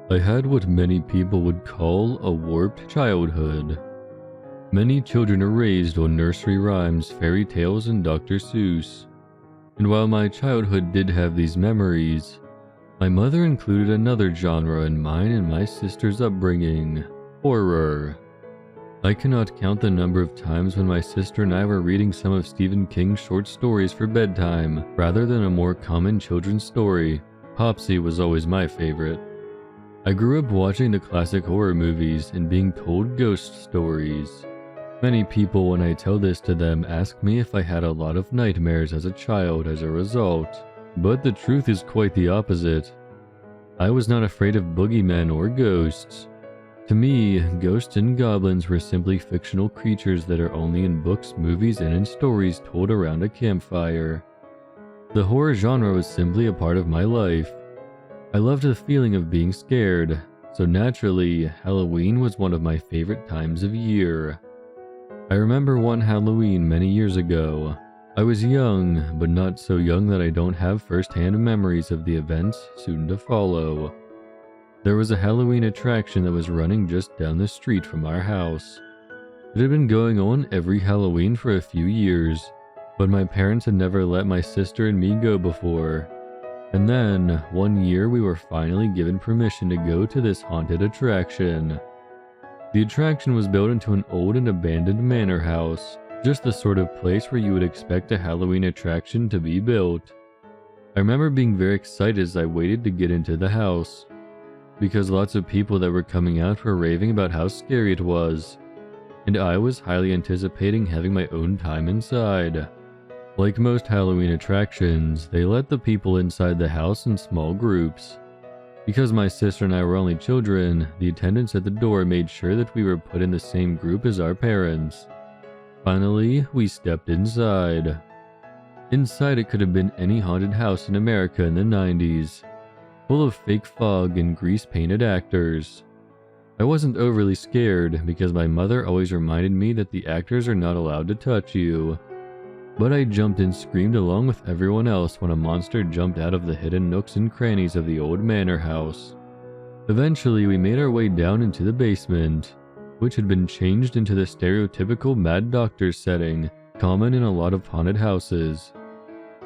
I had what many people would call a warped childhood. Many children are raised on nursery rhymes, fairy tales, and Dr. Seuss. And while my childhood did have these memories, my mother included another genre in mine and my sister's upbringing: horror. I cannot count the number of times when my sister and I were reading some of Stephen King's short stories for bedtime, rather than a more common children's story. Popsy was always my favorite. I grew up watching the classic horror movies and being told ghost stories. Many people, when I tell this to them, ask me if I had a lot of nightmares as a child as a result, but the truth is quite the opposite. I was not afraid of boogeymen or ghosts. To me, ghosts and goblins were simply fictional creatures that are only in books, movies, and in stories told around a campfire. The horror genre was simply a part of my life. I loved the feeling of being scared, so naturally, Halloween was one of my favorite times of year. I remember one Halloween many years ago. I was young, but not so young that I don't have first-hand memories of the events soon to follow. There was a Halloween attraction that was running just down the street from our house. It had been going on every Halloween for a few years, but my parents had never let my sister and me go before. And then, one year we were finally given permission to go to this haunted attraction. The attraction was built into an old and abandoned manor house, just the sort of place where you would expect a Halloween attraction to be built. I remember being very excited as I waited to get into the house, because lots of people that were coming out were raving about how scary it was, and I was highly anticipating having my own time inside. Like most Halloween attractions, they let the people inside the house in small groups. Because my sister and I were only children, the attendants at the door made sure that we were put in the same group as our parents. Finally, we stepped inside. Inside, it could have been any haunted house in America in the 90s, full of fake fog and grease-painted actors. I wasn't overly scared because my mother always reminded me that the actors are not allowed to touch you. But I jumped and screamed along with everyone else when a monster jumped out of the hidden nooks and crannies of the old manor house. Eventually, we made our way down into the basement, which had been changed into the stereotypical Mad Doctor setting, common in a lot of haunted houses.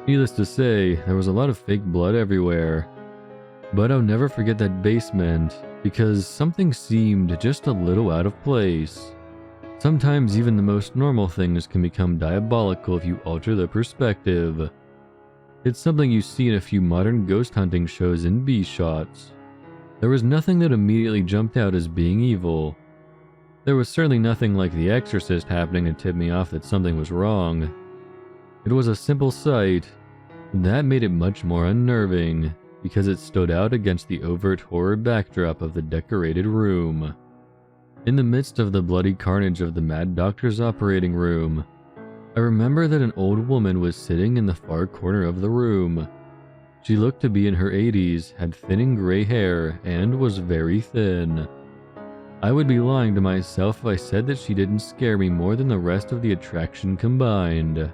Needless to say, there was a lot of fake blood everywhere. But I'll never forget that basement, because something seemed just a little out of place. Sometimes even the most normal things can become diabolical if you alter the perspective. It's something you see in a few modern ghost hunting shows and B-shots. There was nothing that immediately jumped out as being evil. There was certainly nothing like The Exorcist happening to tip me off that something was wrong. It was a simple sight, and that made it much more unnerving, because it stood out against the overt horror backdrop of the decorated room. In the midst of the bloody carnage of the Mad Doctor's operating room, I remember that an old woman was sitting in the far corner of the room. She looked to be in her 80s, had thinning gray hair, and was very thin. I would be lying to myself if I said that she didn't scare me more than the rest of the attraction combined.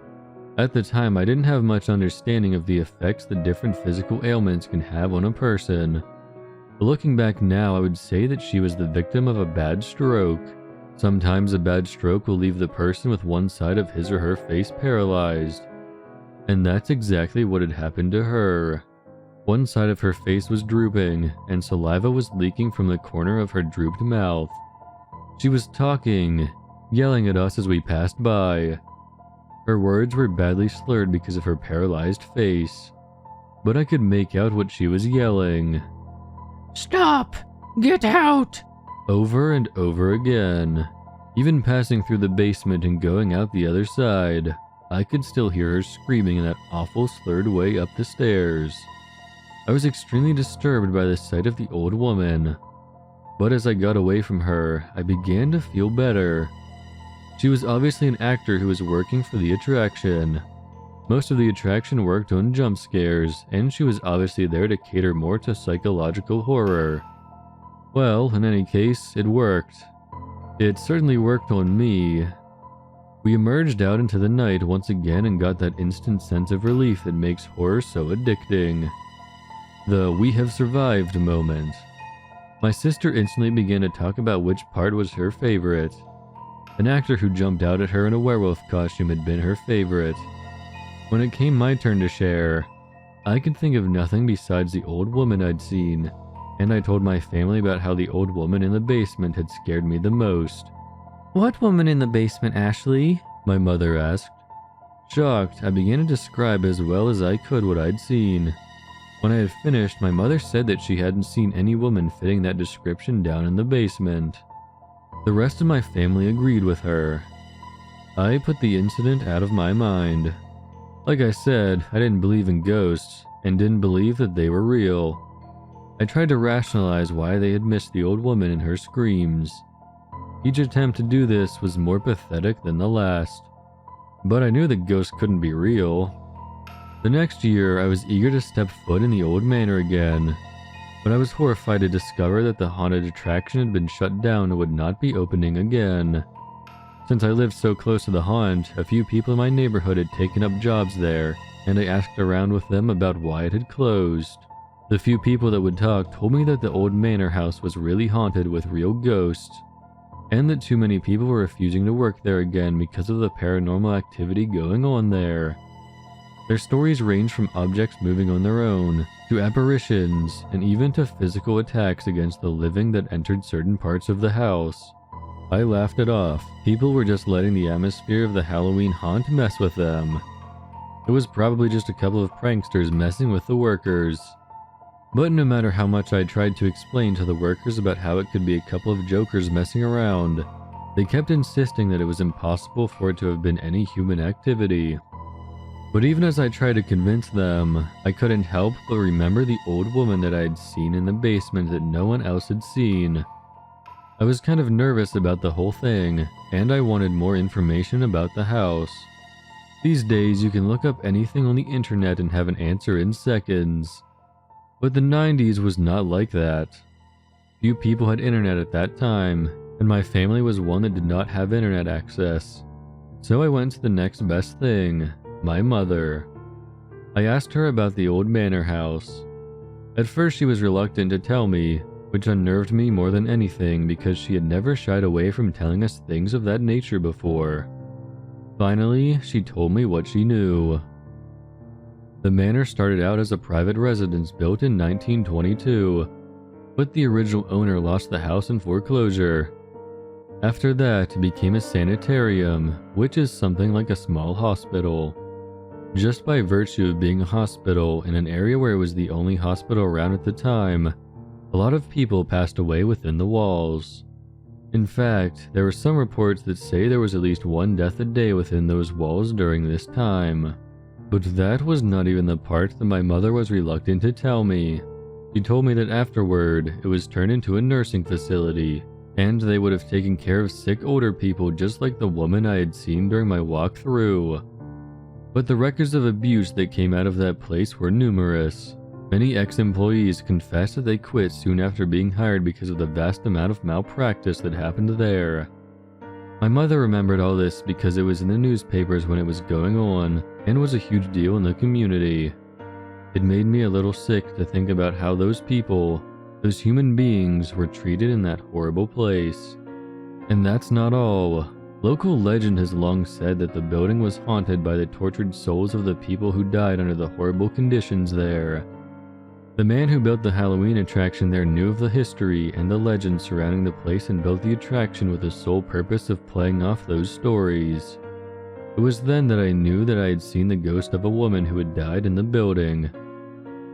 At the time, I didn't have much understanding of the effects that different physical ailments can have on a person. But looking back now, I would say that she was the victim of a bad stroke. Sometimes a bad stroke will leave the person with one side of his or her face paralyzed. And that's exactly what had happened to her. One side of her face was drooping, and saliva was leaking from the corner of her drooped mouth. She was talking, yelling at us as we passed by. Her words were badly slurred because of her paralyzed face, but I could make out what she was yelling. "Stop! Get out!" Over and over again. Even passing through the basement and going out the other side, I could still hear her screaming in that awful slurred way up the stairs. I was extremely disturbed by the sight of the old woman, but as I got away from her, I began to feel better. She was obviously an actor who was working for the attraction. Most of the attraction worked on jump scares, and she was obviously there to cater more to psychological horror. Well, in any case, it worked. It certainly worked on me. We emerged out into the night once again and got that instant sense of relief that makes horror so addicting. The "we have survived" moment. My sister instantly began to talk about which part was her favorite. An actor who jumped out at her in a werewolf costume had been her favorite. When it came my turn to share, I could think of nothing besides the old woman I'd seen, and I told my family about how the old woman in the basement had scared me the most. "What woman in the basement, Ashley?" my mother asked. Shocked, I began to describe as well as I could what I'd seen. When I had finished, my mother said that she hadn't seen any woman fitting that description down in the basement. The rest of my family agreed with her. I put the incident out of my mind. Like I said, I didn't believe in ghosts, and didn't believe that they were real. I tried to rationalize why they had missed the old woman in her screams. Each attempt to do this was more pathetic than the last. But I knew the ghost couldn't be real. The next year, I was eager to step foot in the old manor again, but I was horrified to discover that the haunted attraction had been shut down and would not be opening again. Since I lived so close to the haunt, a few people in my neighborhood had taken up jobs there, and I asked around with them about why it had closed. The few people that would talk told me that the old manor house was really haunted with real ghosts, and that too many people were refusing to work there again because of the paranormal activity going on there. Their stories range from objects moving on their own, to apparitions, and even to physical attacks against the living that entered certain parts of the house. I laughed it off. People were just letting the atmosphere of the Halloween haunt mess with them. It was probably just a couple of pranksters messing with the workers. But no matter how much I tried to explain to the workers about how it could be a couple of jokers messing around, they kept insisting that it was impossible for it to have been any human activity. But even as I tried to convince them, I couldn't help but remember the old woman that I had seen in the basement that no one else had seen. I was kind of nervous about the whole thing, and I wanted more information about the house. These days, you can look up anything on the internet and have an answer in seconds. But the 90s was not like that. Few people had internet at that time, and my family was one that did not have internet access. So I went to the next best thing, my mother. I asked her about the old manor house. At first she was reluctant to tell me, which unnerved me more than anything because she had never shied away from telling us things of that nature before. Finally, she told me what she knew. The manor started out as a private residence built in 1922, but the original owner lost the house in foreclosure. After that, it became a sanitarium, which is something like a small hospital. Just by virtue of being a hospital in an area where it was the only hospital around at the time, a lot of people passed away within the walls. In fact, there were some reports that say there was at least one death a day within those walls during this time. But that was not even the part that my mother was reluctant to tell me. She told me that afterward, it was turned into a nursing facility, and they would have taken care of sick older people just like the woman I had seen during my walk through. But the records of abuse that came out of that place were numerous. Many ex-employees confessed that they quit soon after being hired because of the vast amount of malpractice that happened there. My mother remembered all this because it was in the newspapers when it was going on, and was a huge deal in the community. It made me a little sick to think about how those people, those human beings, were treated in that horrible place. And that's not all. Local legend has long said that the building was haunted by the tortured souls of the people who died under the horrible conditions there. The man who built the Halloween attraction there knew of the history and the legend surrounding the place and built the attraction with the sole purpose of playing off those stories. It was then that I knew that I had seen the ghost of a woman who had died in the building.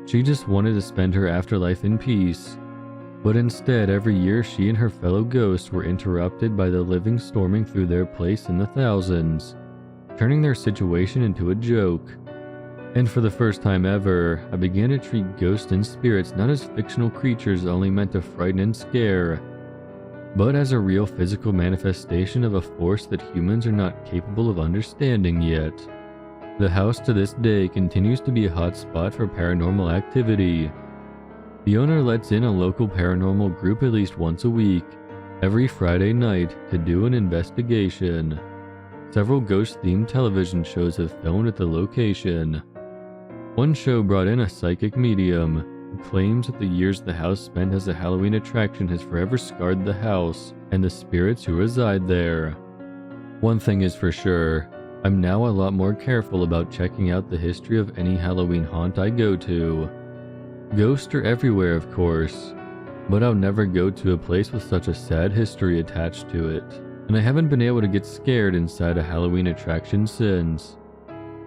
She just wanted to spend her afterlife in peace, but instead every year she and her fellow ghosts were interrupted by the living storming through their place in the thousands, turning their situation into a joke. And for the first time ever, I began to treat ghosts and spirits not as fictional creatures only meant to frighten and scare, but as a real physical manifestation of a force that humans are not capable of understanding yet. The house to this day continues to be a hot spot for paranormal activity. The owner lets in a local paranormal group at least once a week, every Friday night, to do an investigation. Several ghost-themed television shows have filmed at the location. One show brought in a psychic medium, He claims that the years the house spent as a Halloween attraction has forever scarred the house and the spirits who reside there. One thing is for sure, I'm now a lot more careful about checking out the history of any Halloween haunt I go to. Ghosts are everywhere, of course, but I'll never go to a place with such a sad history attached to it, and I haven't been able to get scared inside a Halloween attraction since.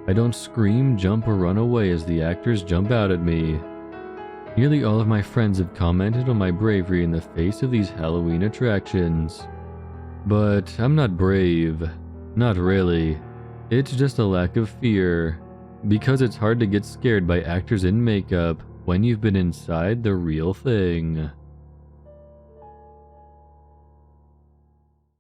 I don't scream, jump, or run away as the actors jump out at me. Nearly all of my friends have commented on my bravery in the face of these Halloween attractions. But I'm not brave. Not really. It's just a lack of fear, because it's hard to get scared by actors in makeup when you've been inside the real thing.